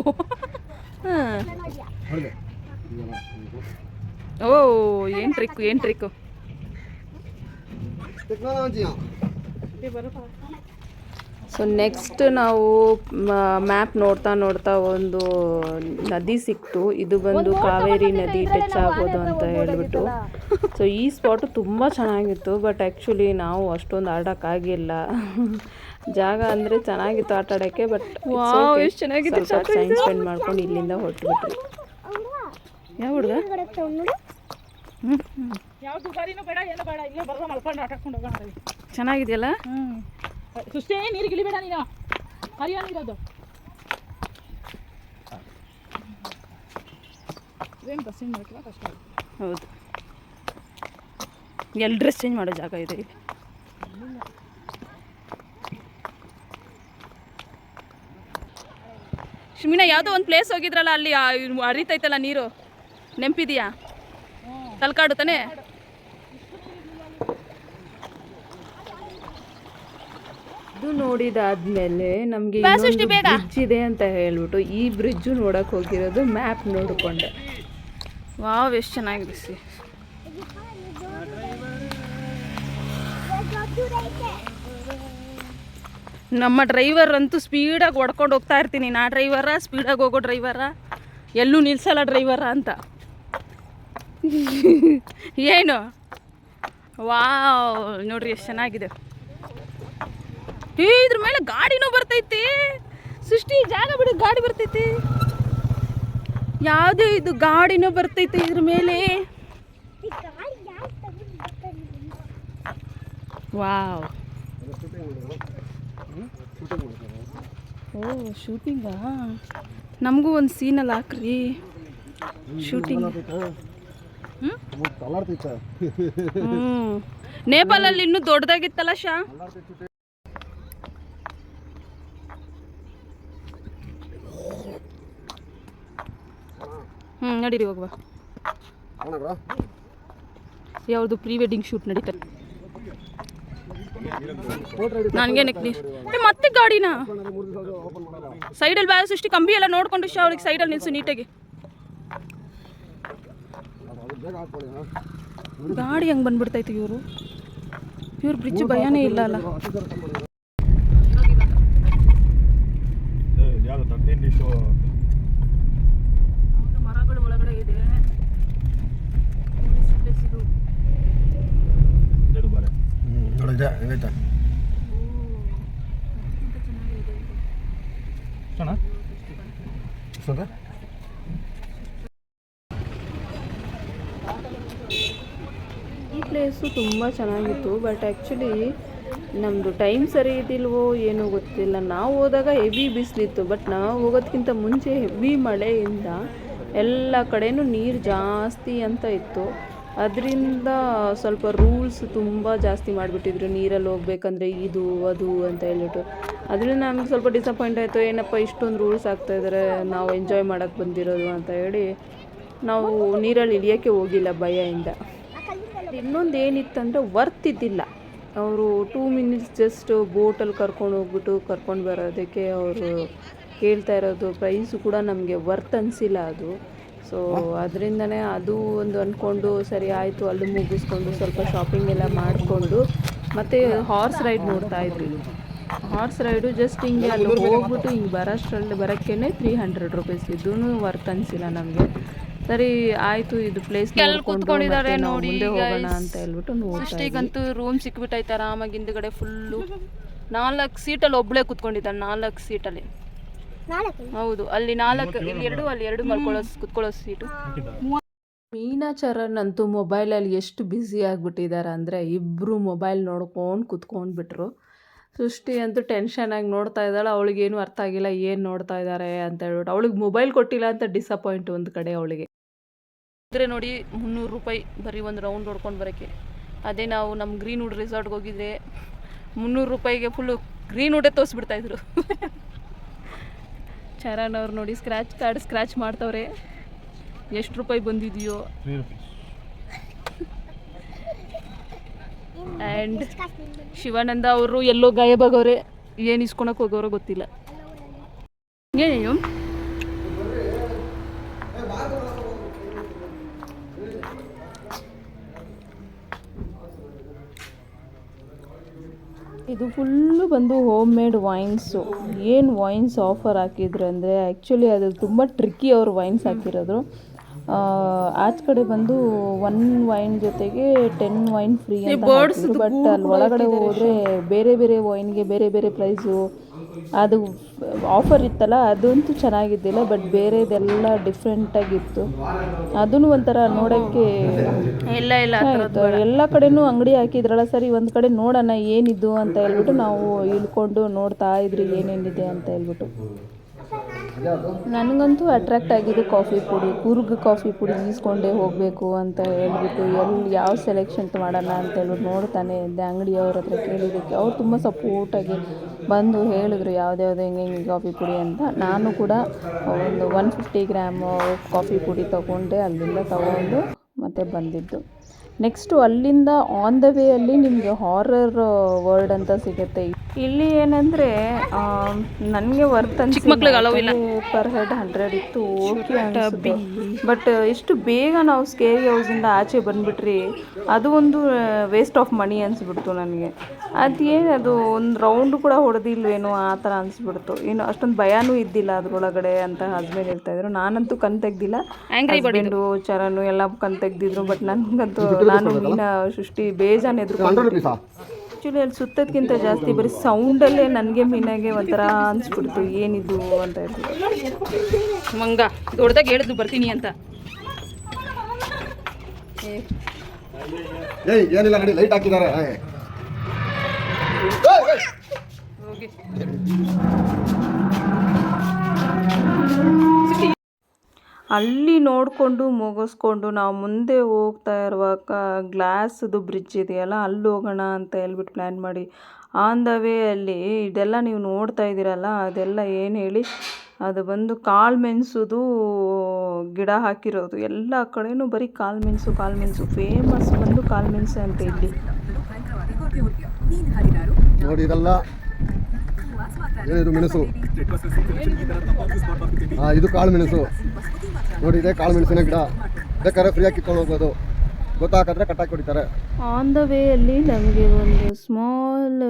S4: ಹಾಂ, ಓ, ಏನು ಟ್ರಿಕ್ಕು, ಏನು ಟ್ರಿಕ್ಕು.
S1: ಸೊ ನೆಕ್ಸ್ಟ್ ನಾವು ಮ್ಯಾಪ್ ನೋಡ್ತಾ ನೋಡ್ತಾ ಒಂದು ನದಿ ಸಿಕ್ತು. ಇದು ಬಂದು ಕಾವೇರಿ ನದಿ ಟಚ್ ಆಗೋದು ಅಂತ ಹೇಳ್ಬಿಟ್ಟು. ಸೊ ಈ ಸ್ಪಾಟು ತುಂಬ ಚೆನ್ನಾಗಿತ್ತು. ಬಟ್ ಆ್ಯಕ್ಚುಲಿ ನಾವು ಅಷ್ಟೊಂದು ಆಡೋಕ್ಕಾಗಿಲ್ಲ. ಜಾಗ ಅಂದರೆ ಚೆನ್ನಾಗಿತ್ತು ಆಟ ಆಡೋಕ್ಕೆ. ಬಟ್
S4: ಎಷ್ಟು ಚೆನ್ನಾಗಿದೆ.
S1: ಸ್ವಲ್ಪ ಟೈಮ್ ಸ್ಪೆಂಡ್ ಮಾಡ್ಕೊಂಡು ಇಲ್ಲಿಂದ ಹೊರಟ್ಬಿಟ್ರಿ.
S4: ಯಾವ ಹುಡುಗ?
S5: ಯಾವ್ದು ಗಾಡಿನೂ ಬೇಡ ಏನೂ ಬೇಡ, ಇಲ್ಲೇ ಬರೋ ಮಲ್ಕೊಂಡು ಆಟ ಆಡ್ಕೊಂಡು ಹೋಗೋಣ.
S4: ಚೆನ್ನಾಗಿದೆಯಲ್ಲ.
S5: ಸುಷ್ಟೇ ನೀರಿಗೆ ಇಳಿಬೇಡ ನೀನು, ಹರಿಯೋ ನೀರದು. ಏನು ಬಸ್ಸಿಂಗ್ ಮಾಡೋಕ್ಕಿಲ್ಲ ಕಷ್ಟ ಆಗುತ್ತೆ.
S4: ಹೌದು, ಎಲ್ಲಿ ಡ್ರೆಸ್ ಚೇಂಜ್ ಮಾಡೋ ಜಾಗ ಇದೆ ಇಲ್ಲಿ. ಮೀನಾ ಯಾವುದೋ ಒಂದು ಪ್ಲೇಸ್ ಹೋಗಿದ್ರಲ್ಲ, ಅಲ್ಲಿ ಹರಿತೈತಲ್ಲ ನೀರು, ನೆನಪಿದೆಯಾ? ತಲಕಾಡು ತಾನೇ?
S1: ಇದು ನೋಡಿದಾದ್ಮೇಲೆ ನಮಗೆ ಬ್ರಿಡ್ಜ್ ಇದೆ ಅಂತ ಹೇಳ್ಬಿಟ್ಟು ಈ ಬ್ರಿಡ್ಜು ನೋಡಕ್ ಹೋಗಿರೋದು. ಮ್ಯಾಪ್ ನೋಡಿಕೊಂಡೆ.
S4: ವಾವ್, ಎಷ್ಟು ಚೆನ್ನಾಗಿದೆ. ನಮ್ಮ ಡ್ರೈವರ್ ಅಂತೂ ಸ್ಪೀಡಾಗಿ ಹೊಡ್ಕೊಂಡು ಹೋಗ್ತಾ ಇರ್ತೀನಿ. ನಾ ಡ್ರೈವರ, ಸ್ಪೀಡಾಗಿ ಹೋಗೋ ಡ್ರೈವರ, ಎಲ್ಲೂ ನಿಲ್ಸಲ್ಲ ಡ್ರೈವರ ಅಂತ. ಏನು ವಾವ್, ನೋಡ್ರಿ ಎಷ್ಟು ಚೆನ್ನಾಗಿದೆ. ಇದ್ರ ಮೇಲೆ ಗಾಡಿನೂ ಬರ್ತೈತಿ. ಸೃಷ್ಟಿ ಜಾಗ ಬಿಡು, ಗಾಡಿ ಬರ್ತೈತಿ. ಯಾವುದು ಇದು? ಗಾಡಿನೂ ಬರ್ತೈತಿ ಇದ್ರ ಮೇಲೆ. ವಾವ್, ಓ ಶೂಟಿಂಗಾ? ನಮಗೂ ಒಂದು ಸೀನಲ್ಲಿ ಹಾಕ್ರಿ ಶೂಟಿಂಗ್. ನೇಪಾಳಲ್ಲಿ ಇನ್ನೂ ದೊಡ್ಡದಾಗಿತ್ತಲ್ಲ ಶಾ. ನಡೀರಿ ಹೋಗುವ. ಯಾವುದು ಪ್ರೀ ವೆಡ್ಡಿಂಗ್ ಶೂಟ್ ನಡೀತಾರೆ. ನನಗೆ ನೆಕ್ಲೀಸ್ ಮತ್ತೆ ಗಾಡಿನ ಸೈಡಲ್ಲಿ ಬ್ಯಾಗ ಸೃಷ್ಟಿ ಕಂಬಿ ಎಲ್ಲ ನೋಡ್ಕೊಂಡು ಶಾ ಅವ್ರಿಗೆ ಸೈಡಲ್ಲಿ ನಿಲ್ಸು ನೀಟಾಗಿ. ಗಾಡಿ ಹೆಂಗೆ ಬಂದ್ಬಿಡ್ತೈತಿ ಇವರು ಬ್ರಿಡ್ಜ್ ಭಯನೇ ಇಲ್ಲ ಅಲ್ಲ. ಮರಗಳು ಒಳಗಡೆ ಇದೆ.
S1: ಈ ಪ್ಲೇಸು ತುಂಬ ಚೆನ್ನಾಗಿತ್ತು. ಬಟ್ ಆ್ಯಕ್ಚುಲಿ ನಮ್ಮದು ಟೈಮ್ ಸರಿ ಇದ್ದಿಲ್ವೋ ಏನೋ ಗೊತ್ತಿಲ್ಲ. ನಾವು ಹೋದಾಗ ಹೆವಿ ಬಿಸಿಲಿತ್ತು. ಬಟ್ ನಾವು ಹೋಗೋದಕ್ಕಿಂತ ಮುಂಚೆ ಹೆವಿ ಮಳೆಯಿಂದ ಎಲ್ಲ ಕಡೆನೂ ನೀರು ಜಾಸ್ತಿ ಅಂತ ಇತ್ತು. ಅದರಿಂದ ಸ್ವಲ್ಪ ರೂಲ್ಸ್ ತುಂಬ ಜಾಸ್ತಿ ಮಾಡಿಬಿಟ್ಟಿದ್ರು. ನೀರಲ್ಲಿ ಹೋಗ್ಬೇಕಂದ್ರೆ ಇದು ಅದು ಅಂತ ಹೇಳ್ಬಿಟ್ಟು. ಅದರಿಂದ ನಮ್ಗೆ ಸ್ವಲ್ಪ ಡಿಸಪಾಯಿಂಟ್ ಆಯಿತು. ಏನಪ್ಪ ಇಷ್ಟೊಂದು ರೂಲ್ಸ್ ಆಗ್ತಾಯಿದ್ದಾರೆ, ನಾವು ಎಂಜಾಯ್ ಮಾಡೋಕ್ಕೆ ಬಂದಿರೋದು ಅಂತ ಹೇಳಿ ನಾವು ನೀರಲ್ಲಿ ಇಳಿಯೋಕ್ಕೆ ಹೋಗಿಲ್ಲ ಭಯದಿಂದ. ಇನ್ನೊಂದು ಏನಿತ್ತಂದರೆ ವರ್ತ್ ಇದ್ದಿಲ್ಲ. ಅವರು 2 ಮಿನಿಟ್ಸ್ ಜಸ್ಟ್ ಬೋಟಲ್ಲಿ ಕರ್ಕೊಂಡು ಹೋಗ್ಬಿಟ್ಟು ಕರ್ಕೊಂಡು ಬರೋದಕ್ಕೆ ಅವರು ಕೇಳ್ತಾ ಇರೋದು ಪ್ರೈಸು ಕೂಡ ನಮಗೆ ವರ್ತ್ ಅನಿಸಿಲ್ಲ ಅದು. ಸೊ ಅದರಿಂದನೇ ಅದು ಒಂದು ಅಂದ್ಕೊಂಡು ಸರಿ ಆಯಿತು, ಅಲ್ಲಿ ಮುಗಿಸ್ಕೊಂಡು ಸ್ವಲ್ಪ ಶಾಪಿಂಗ್ ಎಲ್ಲ ಮಾಡಿಕೊಂಡು ಮತ್ತು ಹಾರ್ಸ್ ರೈಡ್ ನೋಡ್ತಾ ಇದ್ವಿ. ಹಾರ್ಸ್ ರೈಡು ಜಸ್ಟ್ ಹಿಂಗೆ ಅಲ್ಲಿ ಹೋಗ್ಬಿಟ್ಟು ಹಿಂಗೆ ಬರೋಕ್ಕೆ 300 ರುಪೀಸ್. ಇದೂ ವರ್ತ್ ಅನಿಸಿಲ್ಲ ನಮಗೆ. ಸರಿ ಆಯಿತು, ಇದು ಪ್ಲೇಸ್
S4: ಕೂತ್ಕೊಂಡಿದ್ದಾರೆ ನೋಡಿ
S1: ಮುಂದೆ ಹೋಗೋಣ ಅಂತ ಹೇಳ್ಬಿಟ್ಟು ನೋಡ್ತಾ.
S4: ಈಗಂತೂ ರೂಮ್ ಸಿಕ್ಬಿಟ್ಟೈತೆ ಆರಾಮಾಗಿ. ಹಿಂದ್ಗಡೆ ಫುಲ್ಲು 4 ಸೀಟಲ್ಲಿ ಒಬ್ಬಳೇ ಕೂತ್ಕೊಂಡಿದ್ದಾಳೆ. 4 ಸೀಟಲ್ಲಿ. ಹೌದು, ಅಲ್ಲಿ 4, ಇಲ್ಲಿ 2, ಅಲ್ಲಿ 2 ಕುತ್ಕೊಳ್ಳೋ ಸೀಟು.
S1: ಮೀನಾಚರಣ್ ಅಂತೂ ಮೊಬೈಲಲ್ಲಿ ಎಷ್ಟು ಬ್ಯುಸಿ ಆಗಿಬಿಟ್ಟಿದ್ದಾರೆ ಅಂದರೆ ಇಬ್ಬರು ಮೊಬೈಲ್ ನೋಡ್ಕೊಂಡು ಕುತ್ಕೊಂಡ್ಬಿಟ್ರು. ಸೃಷ್ಟಿ ಅಂತೂ ಟೆನ್ಷನಾಗಿ ನೋಡ್ತಾ ಇದ್ದಾಳೆ. ಅವಳಿಗೇನು ಅರ್ಥ ಆಗಿಲ್ಲ ಏನು ನೋಡ್ತಾ ಇದ್ದಾರೆ ಅಂತ ಹೇಳ್ಬಿಟ್ಟು. ಅವಳಿಗೆ ಮೊಬೈಲ್ ಕೊಟ್ಟಿಲ್ಲ ಅಂತ ಡಿಸಪಾಯಿಂಟ್ ಒಂದು ಕಡೆ ಅವಳಿಗೆ.
S4: ಅಂದರೆ ನೋಡಿ 300 ರೂಪಾಯಿ ಬರೀ ಒಂದು ರೌಂಡ್ ಹೊಡ್ಕೊಂಡು ಬರೋಕ್ಕೆ. ಅದೇ ನಾವು ನಮ್ಮ ಗ್ರೀನ್ವುಡ್ ರೆಸಾರ್ಟ್ಗೆ ಹೋಗಿದ್ರೆ 300 ರೂಪಾಯಿಗೆ ಫುಲ್ಲು ಗ್ರೀನ್ವುಡೇ ತೋರಿಸ್ಬಿಡ್ತಾಯಿದ್ರು. ಚರಣ್ ಅವ್ರು ನೋಡಿ ಸ್ಕ್ರ್ಯಾಚ್ ಕಾರ್ಡ್ ಸ್ಕ್ರ್ಯಾಚ್ ಮಾಡ್ತವ್ರೆ. ಎಷ್ಟು ರೂಪಾಯಿ ಬಂದಿದೆಯೋ. ಆ್ಯಂಡ್ ಶಿವಾನಂದ ಅವರು ಎಲ್ಲೋ ಗಾಯಬಾಗವ್ರೆ. ಏನು ಇಸ್ಕೊಳಕ್ಕೆ ಹೋಗೋರೋ ಗೊತ್ತಿಲ್ಲ. ಏನೇನು
S1: ಇದು ಫುಲ್ಲು ಬಂದು ಹೋಮ್ ಮೇಡ್ ವೈನ್ಸು. ಏನು ವೈನ್ಸ್ ಆಫರ್ ಹಾಕಿದ್ರು ಅಂದರೆ ಆ್ಯಕ್ಚುಲಿ ಅದು ತುಂಬ ಟ್ರಿಕ್ಕಿ ಅವ್ರು ವೈನ್ಸ್ ಹಾಕಿರೋದು. ಆಚೆ ಕಡೆ ಬಂದು 1 ವೈನ್ ಜೊತೆಗೆ 10 ವೈನ್ ಫ್ರೀ ಅಂತ ಹಾಕಿದ್ರು. ಬಟ್ ಅಲ್ಲಿ ಒಳಗಡೆ ಹೋದರೆ ಬೇರೆ ಬೇರೆ ವೈನ್ಗೆ ಬೇರೆ ಬೇರೆ ಪ್ರೈಸು. ಅದು ಆಫರ್ ಇತ್ತಲ್ಲ ಅದಂತೂ ಚೆನ್ನಾಗಿದ್ದಿಲ್ಲ, ಬಟ್ ಬೇರೆದೆಲ್ಲ ಡಿಫ್ರೆಂಟಾಗಿತ್ತು. ಅದೂ ಒಂಥರ ನೋಡೋಕ್ಕೆ ಎಲ್ಲ ಕಡೆನೂ ಅಂಗಡಿ ಹಾಕಿದ್ರಲ್ಲ, ಸರಿ ಒಂದು ಕಡೆ ನೋಡೋಣ ಏನಿದು ಅಂತ ಹೇಳ್ಬಿಟ್ಟು ನಾವು ಇಳ್ಕೊಂಡು ನೋಡ್ತಾ ಇದ್ರಿ ಏನೇನಿದೆ ಅಂತ ಹೇಳ್ಬಿಟ್ಟು. ನನಗಂತೂ ಅಟ್ರಾಕ್ಟ್ ಆಗಿದ್ದು ಕಾಫಿ ಪುಡಿ, ಕೂರ್ಗ್ ಕಾಫಿ ಪುಡಿ ಈಸ್ಕೊಂಡೇ ಹೋಗಬೇಕು ಅಂತ ಹೇಳ್ಬಿಟ್ಟು ಯಾವ ಸೆಲೆಕ್ಷನ್ ಮಾಡೋಣ ಅಂತ ಹೇಳ್ಬಿಟ್ಟು ನೋಡ್ತಾನೆ ಇದ್ದೆ. ಅಂಗಡಿಯವ್ರ ಹತ್ರ ಕೇಳಿದ್ದಕ್ಕೆ ಅವ್ರು ತುಂಬ ಸಪೋರ್ಟಾಗಿ ಬಂದು ಹೇಳಿದ್ರು ಯಾವ್ದ್ಯಾವ್ದು ಹೆಂಗೆ ಕಾಫಿ ಪುಡಿ ಅಂತ. ನಾನು ಕೂಡ ಒಂದು 150 ಗ್ರಾಮ್ ಕಾಫಿ ಪುಡಿ ತೊಗೊಂಡೆ, ಅಲ್ಲಿಂದ ತೊಗೊಂಡು ಮತ್ತೆ ಬಂದಿದ್ದು. ನೆಕ್ಸ್ಟು ಅಲ್ಲಿಂದ ಆನ್ ದ ವೇಯಲ್ಲಿ ನಿಮಗೆ ಹಾರರ್ ವರ್ಲ್ಡ್ ಅಂತ ಸಿಗುತ್ತೆ. ಇಲ್ಲಿ ಏನಂದರೆ ನನಗೆ ವರ್ತ್ ಪರ್ ಹೆಡ್ 100 ಇತ್ತು, ಓಕೆ ಅನಿಸುತ್ತೆ. ಬಟ್ ಎಷ್ಟು ಬೇಗ ನಾವು ಸ್ಕೇರಿ ಹೌಸಿಂದ ಆಚೆ ಬಂದುಬಿಟ್ರಿ, ಅದು ಒಂದು ವೇಸ್ಟ್ ಆಫ್ ಮನಿ ಅನಿಸ್ಬಿಡ್ತು ನನಗೆ. ಅದು ಒಂದು ರೌಂಡ್ ಕೂಡ ಹೊಡೆದಿಲ್ವೇನೋ ಆ ಥರ ಅನಿಸ್ಬಿಡ್ತು. ಇನ್ನು ಅಷ್ಟೊಂದು ಭಯನೂ ಇದ್ದಿಲ್ಲ ಅದರೊಳಗಡೆ ಅಂತ ಹಸ್ಬೆಂಡ್ ಹೇಳ್ತಾಯಿದ್ರು. ನಾನಂತೂ ಕಣ್ ತೆಗ್ದಿಲ್ಲ, ಹಸ್ಬೆಂಡು ಚರನು ಎಲ್ಲ ಕಣ್ ತೆಗ್ದಿದ್ರು. ಬಟ್ ನನಗಂತೂ ನಾನು ಮೀನಾ ಸೃಷ್ಟಿ ಬೇಜಾನ್ ಎದುರುಕೊಂಡು ಆ್ಯಕ್ಚುಲಿ ಅಲ್ಲಿ ಸುತ್ತೋದ್ಕಿಂತ ಜಾಸ್ತಿ ಬರೀ ಸೌಂಡಲ್ಲೇ ನನಗೆ ಮೀನಾಗೆ ಒಂಥರ ಅನಿಸ್ಬಿಡ್ತು, ಏನಿದು ಅಂತ ಹೇಳ್ಬಿಟ್ಟು.
S4: ಮಂಗ ದೊಡ್ಡದಾಗ ಹೇಳಿದ್ರು ಬರ್ತೀನಿ ಅಂತ.
S3: ಏನಿಲ್ಲ ನೋಡಿ, ಲೈಟ್ ಹಾಕಿದ್ದಾರೆ.
S1: ಅಲ್ಲಿ ನೋಡಿಕೊಂಡು ಮುಗಿಸ್ಕೊಂಡು ನಾವು ಮುಂದೆ ಹೋಗ್ತಾ ಇರುವಾಗ ಗ್ಲಾಸ್ದು ಬ್ರಿಡ್ಜ್ ಇದೆಯಲ್ಲ, ಅಲ್ಲಿ ಹೋಗೋಣ ಅಂತ ಹೇಳ್ಬಿಟ್ಟು ಪ್ಲ್ಯಾನ್ ಮಾಡಿ ಆನ್ ದ ವೇ ಅಲ್ಲಿ ಇದೆಲ್ಲ ನೀವು ನೋಡ್ತಾ ಇದ್ದೀರಲ್ಲ, ಅದೆಲ್ಲ ಏನು ಹೇಳಿ, ಅದು ಬಂದು ಕಾಳುಮೆಣಸುದು ಗಿಡ ಹಾಕಿರೋದು. ಎಲ್ಲ ಕಡೆನೂ ಬರೀ ಕಾಳುಮೆಣಸು ಫೇಮಸ್ ಬಂದು ಕಾಳುಮೆಣಸು ಅಂತ ಇಲ್ಲಿ
S3: ನೋಡಿ. ಇದೆಲ್ಲ ಏನಿದು ಮೆಣಸು, ಇದು ಕಾಳು ಮೆಣಸು ನೋಡಿ. ಇದೆ ಕಾಳು ಮೆಣಸಿನ ಗಿಡ, ಬೇಕಾದ್ರೆ ಫ್ರೀಯಾಗಿ ಕಿತ್ಕೊಂಡು ಹೋಗ್ಬೋದು, ಗೊತ್ತಾಕಿದ್ರೆ ಕಟ್ಟಾಕಿ ಹೊಡಿತಾರೆ.
S1: ಆನ್ ದ ವೇ ಅಲ್ಲಿ ನಮಗೆ ಒಂದು ಸ್ಮಾಲ್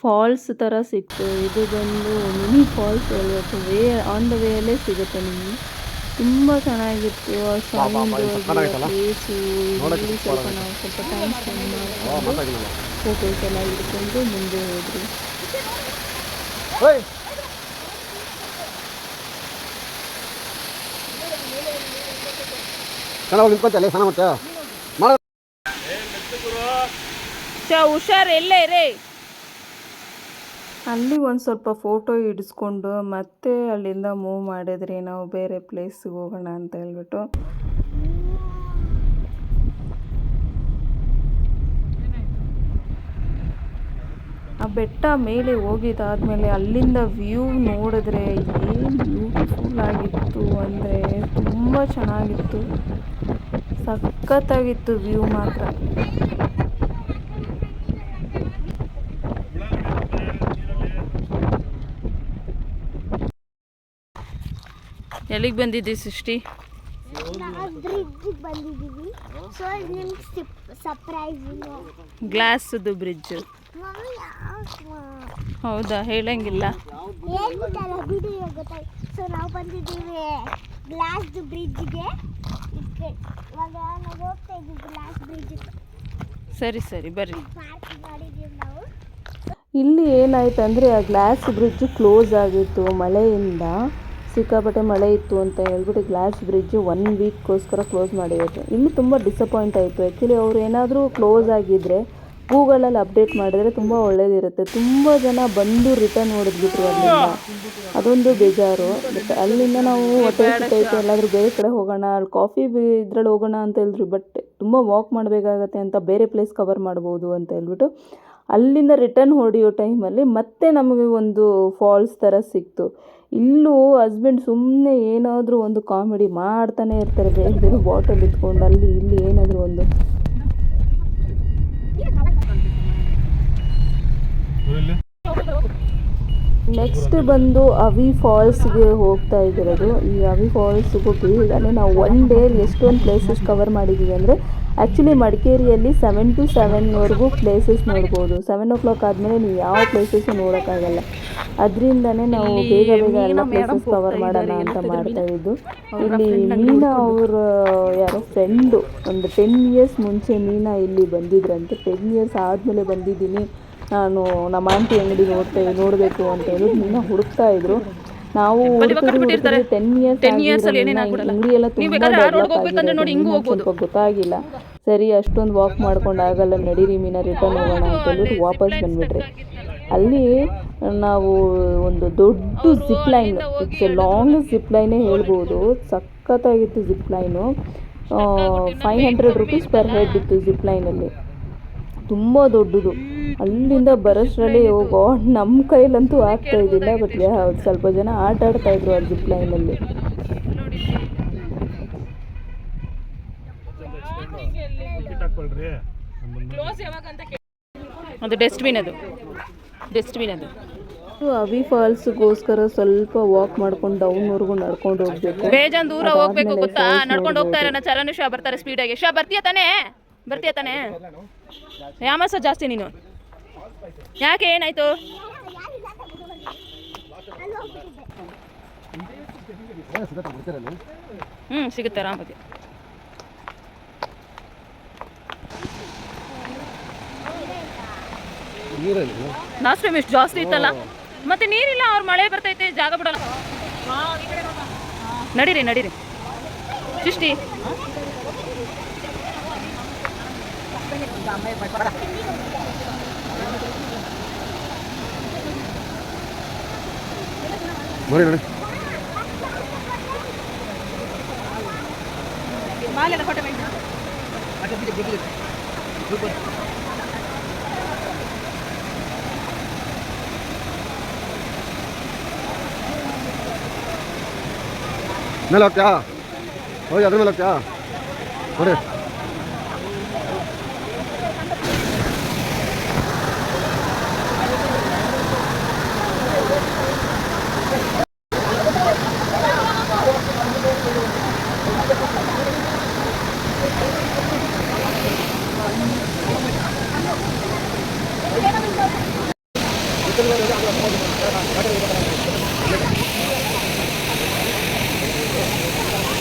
S1: ಫಾಲ್ಸ್ ಥರ ಸಿಕ್ತು. ಇದು ಬಂದು ಮಿನಿ ಫಾಲ್ಸ್ ಹೇಳ್ಬೇಕು, ಆನ್ ದ ವೇಯಲ್ಲೇ ಸಿಗುತ್ತೆ ನಿಮಗೆ. ತುಂಬ ಚೆನ್ನಾಗಿತ್ತು ಆ ಸೌಂಡು, ಪ್ಲೇಸು. ಇಲ್ಲಿ ಸ್ವಲ್ಪ ನಾವು ಸ್ವಲ್ಪ ಟೈಮ್ ಸ್ಪೆಂಡ್ ಮಾಡಿಕೊಂಡು ಫೋಟೋಸ್ ಎಲ್ಲ ಹಿಡ್ಕೊಂಡು ಮುಂದೆ ಹೋದ್ರಿ.
S3: ನಿಂತ್ಕೊಂತಲ್ಲ ಸ್ನಾನ ಮತ್ತೆ
S1: ಹುಷಾರ್ ಎಲ್ಲೇ ರೇ. ಅಲ್ಲಿ ಒಂದು ಸ್ವಲ್ಪ ಫೋಟೋ ಹಿಡಿಸ್ಕೊಂಡು ಮತ್ತೆ ಅಲ್ಲಿಂದ ಮೂವ್ ಮಾಡಿದ್ರಿ ನಾವು ಬೇರೆ ಪ್ಲೇಸ್ಗೆ ಹೋಗೋಣ ಅಂತ ಹೇಳ್ಬಿಟ್ಟು. ಆ ಬೆಟ್ಟ ಮೇಲೆ ಹೋಗಿದ್ದಾದ್ಮೇಲೆ ಅಲ್ಲಿಂದ ವ್ಯೂ ನೋಡಿದ್ರೆ ಏನು ಬ್ಯೂಟಿಫುಲ್ ಆಗಿತ್ತು ಅಂದರೆ ತುಂಬ ಚೆನ್ನಾಗಿತ್ತು, ಸಖತ್ತಾಗಿತ್ತು ವ್ಯೂ ಮಾತ್ರ.
S4: ಎಲ್ಲಿಗೆ ಬಂದಿದ್ದೀವಿ ಸೃಷ್ಟಿ?
S2: ಬ್ರಿಡ್ಜಿಗೆ ಬಂದಿದ್ದೀವಿ. ಸೊ ನಿಮ್ಗೆ ಸರ್ಪ್ರೈಸಿಂಗ್
S1: ಗ್ಲಾಸ್ದು ಬ್ರಿಡ್ಜ್. ಹೌದಾ? ಹೇಳಂಗಿಲ್ಲ.
S2: ಹೇಳ್ಬಿಟ್ಟಲ್ಲ ಬಿಡು, ಗೊತ್ತಾಯ್ತು. ಸೊ ನಾವು ಬಂದಿದ್ದೀವಿ ಗ್ಲಾಸ್ದು ಬ್ರಿಡ್ಜ್ಗೆ. ಇವಾಗ ನಾವು ಹೋಗ್ತಾ ಇದ್ದೀವಿ ಗ್ಲಾಸ್ ಬ್ರಿಡ್ಜ್.
S1: ಸರಿ ಬರ್ರಿ.
S2: ಪಾರ್ಕ್ ಮಾಡಿದ್ದೀವಿ ನಾವು.
S1: ಇಲ್ಲಿ ಏನಾಯ್ತು ಅಂದರೆ ಆ ಗ್ಲಾಸ್ ಬ್ರಿಡ್ಜ್ ಕ್ಲೋಸ್ ಆಗಿತ್ತು, ಮಳೆಯಿಂದ ಸಿಕ್ಕಾಪಟ್ಟೆ ಮಳೆ ಇತ್ತು ಅಂತ ಹೇಳ್ಬಿಟ್ಟು ಗ್ಲಾಸ್ ಬ್ರಿಡ್ಜ್ 1 ವೀಕ್ಗೋಸ್ಕರ ಕ್ಲೋಸ್ ಮಾಡಿರೋದು. ಇಲ್ಲಿ ತುಂಬ ಡಿಸಪಾಯಿಂಟ್ ಆಯಿತು. ಆ್ಯಕ್ಚುಲಿ ಅವ್ರು ಏನಾದರೂ ಕ್ಲೋಸ್ ಆಗಿದ್ದರೆ ಗೂಗಲಲ್ಲಿ ಅಪ್ಡೇಟ್ ಮಾಡಿದರೆ ತುಂಬ ಒಳ್ಳೇದಿರುತ್ತೆ. ತುಂಬ ಜನ ಬಂದು ರಿಟರ್ನ್ ಹೊಡೆದ್ಬಿಟ್ರು ಅಲ್ಲಿಂದ, ಅದೊಂದು ಬೇಜಾರು. ಬಟ್ ಅಲ್ಲಿಂದ ನಾವು ಹೊಟ್ಟೆ ಎಲ್ಲಾದರೂ ಬೇರೆ ಕಡೆ ಹೋಗೋಣ, ಅಲ್ಲಿ ಕಾಫಿ ಇದ್ರಲ್ಲಿ ಹೋಗೋಣ ಅಂತ ಹೇಳಿದ್ರು. ಬಟ್ ತುಂಬ ವಾಕ್ ಮಾಡಬೇಕಾಗತ್ತೆ ಅಂತ ಬೇರೆ ಪ್ಲೇಸ್ ಕವರ್ ಮಾಡ್ಬೋದು ಅಂತ ಹೇಳ್ಬಿಟ್ಟು ಅಲ್ಲಿಂದ ರಿಟರ್ನ್ ಹೊಡೆಯೋ ಟೈಮಲ್ಲಿ ಮತ್ತೆ ನಮಗೆ ಒಂದು ಫಾಲ್ಸ್ ಥರ ಸಿಕ್ತು. ಇಲ್ಲೂ ಹಸ್ಬೆಂಡ್ ಸುಮ್ಮನೆ ಏನಾದರೂ ಒಂದು ಕಾಮಿಡಿ ಮಾಡ್ತಾನೆ ಇರ್ತಾರೆ, ಬೇರೆ ಬಾಟಲ್ ಇಟ್ಕೊಂಡು ಅಲ್ಲಿ ಇಲ್ಲಿ ಏನಾದರೂ ಒಂದು. ನೆಕ್ಸ್ಟ್ ಬಂದು ಅವಿ ಫಾಲ್ಸ್ಗೆ ಹೋಗ್ತಾ ಇದ್ದಿರೋದು. ಈ ಅವಿ ಫಾಲ್ಸ್ಗೂ ಬೇಗನೆ ನಾವು ಒನ್ ಡೇ ಎಷ್ಟೊಂದು ಪ್ಲೇಸಸ್ ಕವರ್ ಮಾಡಿದ್ದೀವಿ ಅಂದರೆ, ಆ್ಯಕ್ಚುಲಿ ಮಡಿಕೇರಿಯಲ್ಲಿ 7 to 7ವರೆಗೂ ಪ್ಲೇಸಸ್ ನೋಡ್ಬೋದು. 7 o'clock ಆದಮೇಲೆ ನೀವು ಯಾವ ಪ್ಲೇಸಸ್ಸು ನೋಡೋಕ್ಕಾಗಲ್ಲ. ಅದರಿಂದನೇ ನಾವು ಬೇಗ ಎಲ್ಲ ಪ್ಲೇಸಸ್ ಕವರ್ ಮಾಡೋಣ ಅಂತ ಮಾಡ್ತಾ ಇದ್ದು. ಇಲ್ಲಿ ಮೀನಾ ಅವರ ಯಾರೋ ಫ್ರೆಂಡು ಒಂದು 10 years ಮುಂಚೆ ಮೀನಾ ಇಲ್ಲಿ ಬಂದಿದ್ರಂತೆ. 10 years ಆದಮೇಲೆ ಬಂದಿದ್ದೀನಿ ನಾನು, ನಮ್ಮ ಆಂಟಿ ಅಂಗಡಿ ನೋಡಬೇಕು ಅಂತ ಹೇಳಿ ಮೀನಾ ಹುಡುಕ್ತಾ ಇದ್ರು. ನಾವು 10 years ಅಂಗಡಿ ಎಲ್ಲ ಸ್ವಲ್ಪ ಗೊತ್ತಾಗಿಲ್ಲ. ಸರಿ ಅಷ್ಟೊಂದು ವಾಕ್ ಮಾಡ್ಕೊಂಡು ಆಗಲ್ಲ, ನಡೀರಿ ಮೀನಾ ರಿಟರ್ನ್ ಹೋಗೋಣ ಅಂತ ಹೇಳ್ಬಿಟ್ಟು ವಾಪಸ್ ಬಂದ್ಬಿಟ್ರಿ. ಅಲ್ಲಿ ನಾವು ಒಂದು ದೊಡ್ಡ zip line, it's long zip ಲೈನೇ ಹೇಳ್ಬೋದು. ಸಖತ್ತಾಗಿತ್ತು zip line. 500 rupees per head ಇತ್ತು ಜಿಪ್ ಲೈನಲ್ಲಿ, ತುಂಬ ದೊಡ್ಡದು. ಅಲ್ಲಿಂದ ಬರೋಷ್ಟರಲ್ಲಿ ನಮ್ಮ ಕೈಲಂತೂ ಆಗ್ತಾ ಇದ್ದಿಲ್ಲ. ಬಟ್ ಸ್ವಲ್ಪ ಜನ ಆಟ ಆಡ್ತಾಯಿದ್ರು ಆ ಜಿಪ್ ಲೈನಲ್ಲಿ.
S4: ಅದು ಡಸ್ಟ್ಬಿನ್ ಅದು.
S1: ಅವಿ ಫಾಲ್ಸ್ಗೋಸ್ಕರ ಸ್ವಲ್ಪ ವಾಕ್ ಮಾಡ್ಕೊಂಡು ಡೌನ್ವರೆಗೂ ನಡ್ಕೊಂಡು ಹೋಗ್ಬೇಕು.
S4: ಬೇಜಾನ್ ದೂರ ಹೋಗ್ಬೇಕು ಗೊತ್ತಾ, ನಡ್ಕೊಂಡು ಹೋಗ್ತಾ ಇರೋಣ. ಚಲನು ಶಾ ಬರ್ತಾರೆ ಸ್ಪೀಡಾಗಿ. ಶಾ ಬರ್ತೀಯ ತಾನೇ? ಯಾಮಸ ಜಾಸ್ತಿ ನೀನು. ಯಾಕೆ, ಏನಾಯ್ತು? ಸಿಗುತ್ತೆ ಆರಾಮಾಗಿ. ಲಾಸ್ಟ್ ಟೈಮ್ ಎಷ್ಟು ಜಾಸ್ತಿ ಇತ್ತಲ್ಲ. ಮತ್ತೆ ನೀರಿಲ್ಲ, ಅವ್ರು ಮಳೆ ಬರ್ತೈತೆ, ಜಾಗ ಬಿಡಲ್ಲ. ನಡೀರಿ ಸೃಷ್ಟಿ.
S3: ನೋಡಿ ಮೇಲೆ ಹೋಗ್ತ್ಯಾ? ಹೋಗಿ ಅದ್ರ ಮೇಲೆ ಹೋಗ್ತ್ಯಾ? ನೋಡಿ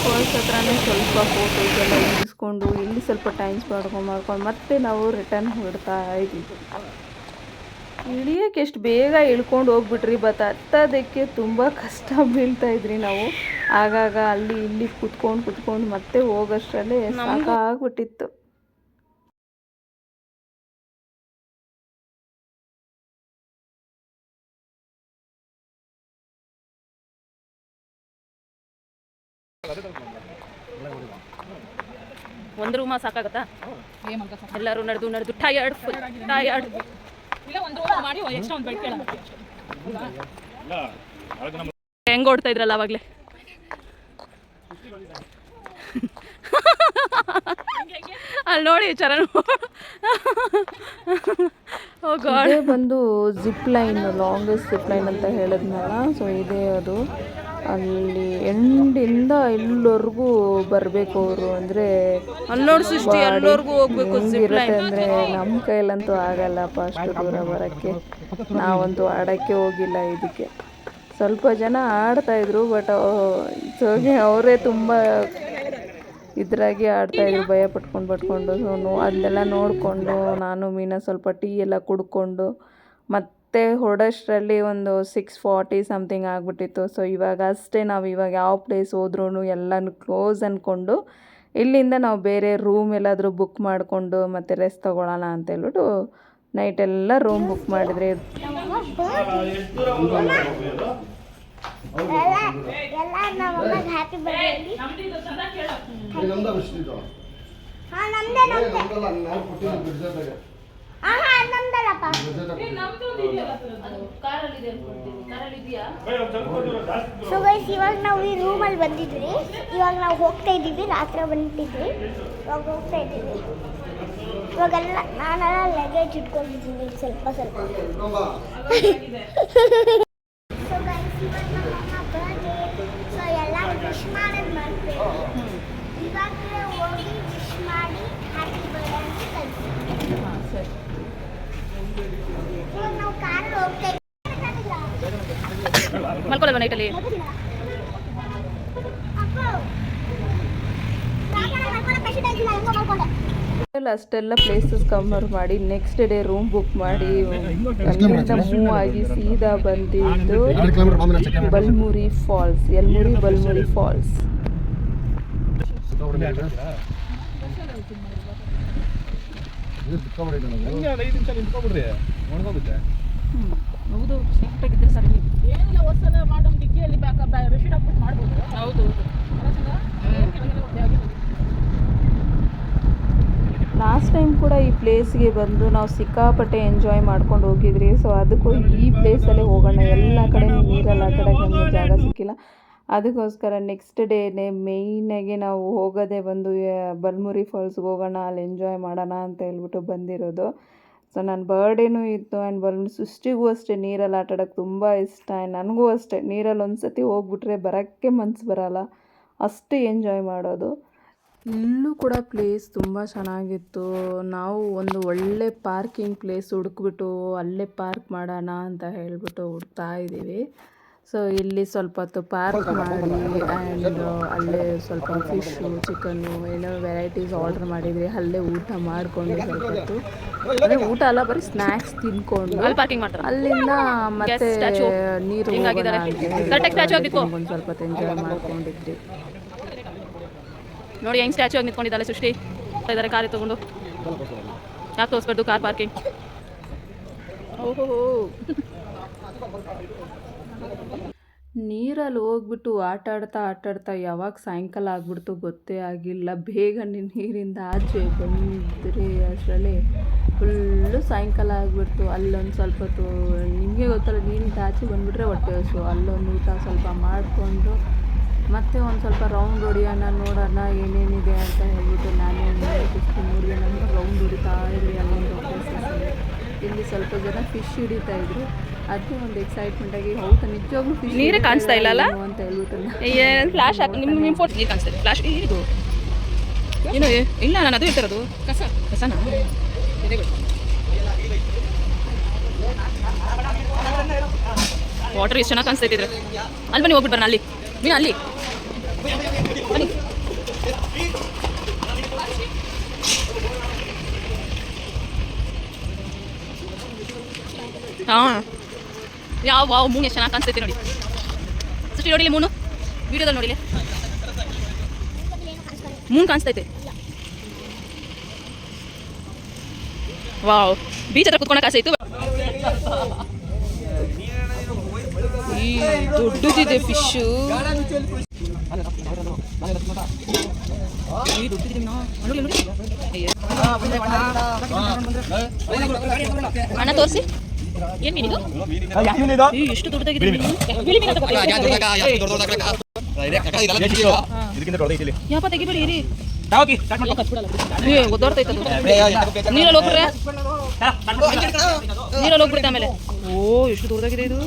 S1: ಫಾಲ್ಸ್ ಹತ್ರನೇ ಸ್ವಲ್ಪ ಫೋಟೋಸ್ ಎಲ್ಲ ಇಳಿಸ್ಕೊಂಡು ಇಲ್ಲಿ ಸ್ವಲ್ಪ ಟೈಮ್ ಮಾಡ್ಕೊಂಡು ಮತ್ತೆ ನಾವು ರಿಟರ್ನ್ ಹೊರಡ್ತಾ ಇದ್ವಿ. ಇಳಿಯೋಕ್ಕೆ ಎಷ್ಟು ಬೇಗ ಇಳ್ಕೊಂಡು ಹೋಗ್ಬಿಟ್ರಿ, ಬಟ್ ಹತ್ತೋದಕ್ಕೆ ತುಂಬ ಕಷ್ಟ ಬೀಳ್ತಾ ಇದ್ರಿ ನಾವು. ಆಗಾಗ ಅಲ್ಲಿ ಇಲ್ಲಿ ಕುತ್ಕೊಂಡು ಮತ್ತೆ ಹೋಗೋಷ್ಟರಲ್ಲೇ ಸಾಕಾಗ್ಬಿಟ್ಟಿತ್ತು.
S4: ಒಂದು ರೂಮ ಸಾಕಾಗತ್ತಾ? ಎಲ್ಲರೂ ನಡೆದು ಟಯರ್ಡ್, ಫುಲ್ ಟಯರ್ಡ್. ಹೆಂಗ್ ಓಡ್ತಾ ಇದ್ರಲ್ಲ ಅವಾಗ್ಲೇ. ಅಲ್ಲಿ ನೋಡಿ ಚರಣ್.
S1: ಇದೇ ಬಂದು zip line, longest zip line ಅಂತ ಹೇಳಿದ್ನಲ್ಲ. ಸೊ ಇದೇ ಅದು. ಅಲ್ಲಿ ಎಂಡಿಂದ ಎಲ್ಲರಿಗೂ ಬರಬೇಕು ಅವರು. ಅಂದರೆ ಹೆಂಗಿರುತ್ತೆ ಅಂದರೆ ನಮ್ಮ ಕೈಲಂತೂ ಆಗಲ್ಲಪ್ಪ ಅಷ್ಟು ದೂರ ಬರೋಕ್ಕೆ. ನಾವಂತೂ ಆಡೋಕ್ಕೆ ಹೋಗಿಲ್ಲ ಇದಕ್ಕೆ. ಸ್ವಲ್ಪ ಜನ ಆಡ್ತಾಯಿದ್ರು, ಬಟ್ ಅವರೇ ತುಂಬ ಇದ್ರಾಗಿ ಆಡ್ತಾಯಿದ್ರು, ಭಯ ಪಟ್ಕೊಂಡು. ಸೊ ಅದನ್ನೆಲ್ಲ ನೋಡಿಕೊಂಡು ನಾನು ಮೀನಾ ಸ್ವಲ್ಪ ಟೀ ಎಲ್ಲ ಕುಡ್ಕೊಂಡು ಮತ್ತೆ ಹೊರಡೋಷ್ಟರಲ್ಲಿ ಒಂದು 6:40 ಸಮಥಿಂಗ್ ಆಗಿಬಿಟ್ಟಿತ್ತು. ಸೊ ಇವಾಗ ಯಾವ ಪ್ಲೇಸ್ ಹೋದ್ರೂ ಎಲ್ಲನೂ ಕ್ಲೋಸ್ ಅಂದ್ಕೊಂಡು ಇಲ್ಲಿಂದ ನಾವು ಬೇರೆ ರೂಮ್ ಎಲ್ಲಾದರೂ ಬುಕ್ ಮಾಡಿಕೊಂಡು ಮತ್ತೆ ರೆಸ್ಟ್ ತೊಗೊಳ್ಳೋಣ ಅಂತೇಳ್ಬಿಟ್ಟು ನೈಟೆಲ್ಲ ರೂಮ್ ಬುಕ್ ಮಾಡಿದ್ರೆ.
S2: ಸೊ ಗೈಸ್, ಇವಾಗ ನಾವು ಈ ರೂಮಲ್ಲಿ ಬಂದಿದ್ವಿ. ಇವಾಗ ನಾವು ಹೋಗ್ತಾ ಇದ್ದೀವಿ, ರಾತ್ರಿ ಬಂದಿದ್ವಿ. ಇವಾಗ ಹೋಗ್ತಾ ಇದ್ದೀವಿ. ಇವಾಗೆಲ್ಲ ನಾನೆಲ್ಲ ಲಗೇಜ್ ಇಟ್ಕೊಂಡಿದ್ದೀನಿ ಸ್ವಲ್ಪ.
S4: ಮಲ್ಕೊಳ್ಳಲ್ವ ನೈಟಲ್ಲಿ?
S1: ಅಷ್ಟೆಲ್ಲ ಪ್ಲೇಸಸ್ ಕವರ್ ಮಾಡಿ ನೆಕ್ಸ್ಟ್ ಡೇ ರೂಮ್ ಬುಕ್ ಮಾಡಿ ಅಲ್ಲಿಂದ ಮೂವ್ ಆಗಿ ಸೀದಾ ಬಂದಿದ್ದು
S3: 2 ಕಿಲೋಮೀಟರ್ ಮಾಮೂಲಿ check
S1: Balmuri falls, ಯಲ್ಮುರಿ Balmuri falls.
S4: ಹೌದು, ಸಾಫ್ಟಾಗಿದ್ದರೆ ಸರಿ.
S5: ಏನಿಲ್ಲ, ಹೊಸಲ ಮಾಡೋ ಡಿಕ್ಕಿಯಲ್ಲಿ ಬೆಡ್ಶೀಟ್ ಹಾಕ್ಬಿಟ್ಟು ಮಾಡ್ಬೋದು.
S4: ಹೌದು.
S1: ಲಾಸ್ಟ್ ಟೈಮ್ ಕೂಡ ಈ ಪ್ಲೇಸ್ಗೆ ಬಂದು ನಾವು ಸಿಕ್ಕಾಪಟ್ಟೆ ಎಂಜಾಯ್ ಮಾಡ್ಕೊಂಡು ಹೋಗಿದ್ರಿ. ಸೊ ಅದಕ್ಕೂ ಈ ಪ್ಲೇಸಲ್ಲೇ ಹೋಗೋಣ, ಎಲ್ಲ ಕಡೆ ನೀರಲ್ಲಿ ಆಟ ಆಡೋಕ್ಕೆ ನಮಗೆ ಜಾಗ ಸಿಕ್ಕಿಲ್ಲ. ಅದಕ್ಕೋಸ್ಕರ ನೆಕ್ಸ್ಟ್ ಡೇನೇ ಮೇಯ್ನಾಗಿ ನಾವು ಹೋಗೋದೇ ಬಂದು ಬಲ್ಮುರಿ ಫಾಲ್ಸ್ಗೆ ಹೋಗೋಣ, ಅಲ್ಲಿ ಎಂಜಾಯ್ ಮಾಡೋಣ ಅಂತ ಹೇಳ್ಬಿಟ್ಟು ಬಂದಿರೋದು. ಸೊ ನನ್ನ ಬರ್ಡೇನೂ ಇತ್ತು ಆ್ಯಂಡ್ ಸೃಷ್ಟಿಗೂ ಅಷ್ಟೇ ನೀರಲ್ಲಿ ಆಟ ಆಡೋಕ್ಕೆ ತುಂಬ ಇಷ್ಟ. ನನಗೂ ಅಷ್ಟೇ, ನೀರಲ್ಲಿ ಒಂದು ಸತಿ ಹೋಗ್ಬಿಟ್ರೆ ಬರೋಕ್ಕೆ ಮನಸ್ಸು ಬರೋಲ್ಲ, ಅಷ್ಟು ಎಂಜಾಯ್ ಮಾಡೋದು. ಇಲ್ಲೂ ಕೂಡ ಪ್ಲೇಸ್ ತುಂಬ ಚೆನ್ನಾಗಿತ್ತು. ನಾವು ಒಂದು ಒಳ್ಳೆ ಪಾರ್ಕಿಂಗ್ ಪ್ಲೇಸ್ ಹುಡುಕ್ಬಿಟ್ಟು ಅಲ್ಲೇ ಪಾರ್ಕ್ ಮಾಡೋಣ ಅಂತ ಹೇಳ್ಬಿಟ್ಟು ಹುಡ್ತಾ ಇದ್ದೀವಿ. ಸೊ ಇಲ್ಲಿ ಸ್ವಲ್ಪ ಹೊತ್ತು ಪಾರ್ಕ್ ಮಾಡಿ ಆ್ಯಂಡ್ ಅಲ್ಲೇ ಸ್ವಲ್ಪ ಫಿಶ್ಶು, ಚಿಕನ್ನು, ಏನೋ ವೆರೈಟೀಸ್ ಆರ್ಡ್ರ್ ಮಾಡಿದ್ವಿ. ಅಲ್ಲೇ ಊಟ ಮಾಡಿಕೊಂಡು ಸ್ವಲ್ಪ ಹೊತ್ತು, ಅಂದರೆ ಊಟ ಅಲ್ಲ, ಬರೀ ಸ್ನ್ಯಾಕ್ಸ್ ತಿನ್ಕೊಂಡು
S4: ಅಲ್ಲಿ ಪಾರ್ಕಿಂಗ್ ಮಾಡ್ತಾರೆ.
S1: ಅಲ್ಲಿಂದ ಮತ್ತೆ ನೀರು ಒಂದು ಸ್ವಲ್ಪ ಹೊತ್ತು ಎಂಜಾಯ್ ಮಾಡ್ಕೊಂಡಿದ್ವಿ.
S4: ನೋಡಿ ಹೆಂಗೆ ಸ್ಟ್ಯಾಚು ಆಗಿ ನಿಂತ್ಕೊಂಡಿದ್ದಾಳೆ ಸೃಷ್ಟಿ. ಇದ್ದಾರೆ ಕಾರ್ ತೊಗೊಂಡು. ಯಾಕೆ ತೋರಿಸ್ಬಾರ್ದು ಕಾರ್ ಪಾರ್ಕಿಂಗ್?
S1: ಓಹೋ, ನೀರಲ್ಲಿ ಹೋಗ್ಬಿಟ್ಟು ಆಟ ಆಡ್ತಾ ಯಾವಾಗ ಸಾಯಂಕಾಲ ಆಗ್ಬಿಡ್ತು ಗೊತ್ತೇ ಆಗಿಲ್ಲ. ಬೇಗ ನೀರಿಂದ ಆಚೆ ಬಂದರೆ ಅಷ್ಟರಲ್ಲಿ ಫುಲ್ಲು ಸಾಯಂಕಾಲ ಆಗಿಬಿಡ್ತು. ಅಲ್ಲೊಂದು ಸ್ವಲ್ಪ ಹೊತ್ತು, ನಿಮಗೆ ಗೊತ್ತಲ್ಲ, ನೀರಿಂದ ಆಚೆ ಬಂದುಬಿಟ್ರೆ ಹೊಟ್ಟೆ ಹಸು. ಅಲ್ಲೊಂದು ಊಟ ಸ್ವಲ್ಪ ಮಾಡಿಕೊಂಡು ಮತ್ತೆ ಒಂದು ಸ್ವಲ್ಪ ರೌಂಡ್ ಹೊಡಿಯೋಣ, ನೋಡೋಣ ಏನೇನಿದೆ ಅಂತ ಹೇಳ್ಬಿಟ್ಟು ನಾನು 3 ಜನ ರೌಂಡ್ ಹೊಡಿತಾ ಇದ್ವಿ ಅಲ್ಲೊಂದು ಪ್ಲೇಸಸ್ಸಲ್ಲಿ. ಇಲ್ಲಿ ಸ್ವಲ್ಪ ಜನ ಫಿಶ್ ಹಿಡಿತಾಯಿದ್ರು, ಅದು ಒಂದು ಎಕ್ಸೈಟ್ಮೆಂಟಾಗಿ ಹೌದಾ ನಿಜವಾಗ್ಲೂ ಫಿಶ್
S4: ನೀರೇ ಕಾಣಿಸ್ತಾ ಇಲ್ಲ ಅಲ್ಲ
S1: ಅಂತ ಹೇಳ್ಬಿಟ್ಟು
S4: ಫ್ಲಾಶ್ ಹಾಕಿ ನಿಮ್ಮ ಫೋಟೋ ನೀರು ಕಾಣಿಸ್ತಾ ಇದೆ. ಫ್ಲಾಶ್ ಇದು ಏನು ಇಲ್ಲ, ನಾನು ಅದು ಇರ್ತಿರೋದು ಕಸನಾ. ವಾಟರ್ ಎಷ್ಟು ಚೆನ್ನಾಗಿ ಕಾಣಿಸ್ತಾ ಇದ್ದಿದ್ರೆ. ಅಲ್ಲಿ ಬನ್ನಿ, ಹೋಗ್ಬಿಟ್ಟು ಬರೋಣ. ಅಲ್ಲಿ ಮೀನು, ಅಲ್ಲಿ ಬನ್ನಿ. ಹಾಂ, ಯಾವ ಮೂನ್ ಎಷ್ಟು ಚೆನ್ನಾಗಿ ಕಾಣಿಸ್ತೈತೆ ನೋಡಿ. ಸೃಷ್ಟಿ ನೋಡಿಲಿ ಮೂನು, ವಿಡಿಯೋದಲ್ಲಿ ನೋಡಿಲಿ ಮೂನ್ ಕಾಣಿಸ್ತೈತೆ. ವಾವ್, ಬೀಚ್ ಹತ್ರ ಕುತ್ಕೊಳಕ್ಕೆ ಆಸೆ ಇತ್ತು. ಈ ದೊಡ್ಡದಿದೆ ಫಿಶ್ಶು. ಅಣ್ಣ ತೋರಿಸಿ, ಏನ್ ಮೀನಿದು? ಎಷ್ಟು ದೊಡ್ಡದಾಗಿದೆ ಮೀನು. ಯಾಪ ತೆಗಿಬೇಡಿ ಇರಿ, ಗೊತ್ತಾಗ್ತೈತೆ. ನೀರಲ್ಲಿ ಹೋಗ್ಬಿಟ್ರೆ ನೀರಲ್ಲಿ ಹೋಗ್ಬಿಡುತ್ತೆ ಆಮೇಲೆ. ಓ, ಎಷ್ಟು ದೊಡ್ಡದಾಗಿದೆ ಇದು.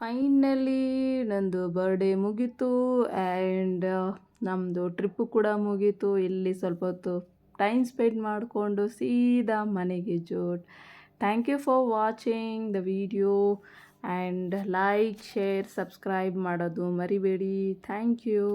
S1: ಫೈನಲಿ ನಂದು ಬರ್ಡೇ ಮುಗೀತು ಆ್ಯಂಡ್ ನಮ್ಮದು ಟ್ರಿಪ್ಪು ಕೂಡ ಮುಗೀತು. ಇಲ್ಲಿ ಸ್ವಲ್ಪ ಹೊತ್ತು ಟೈಮ್ ಸ್ಪೆಂಡ್ ಮಾಡಿಕೊಂಡು ಸೀದಾ ಮನೆಗೆ ಜೋಡ್. Thank you for watching the video and like, share, subscribe ಮಾಡೋದು ಮರಿಬೇಡಿ. Thank you.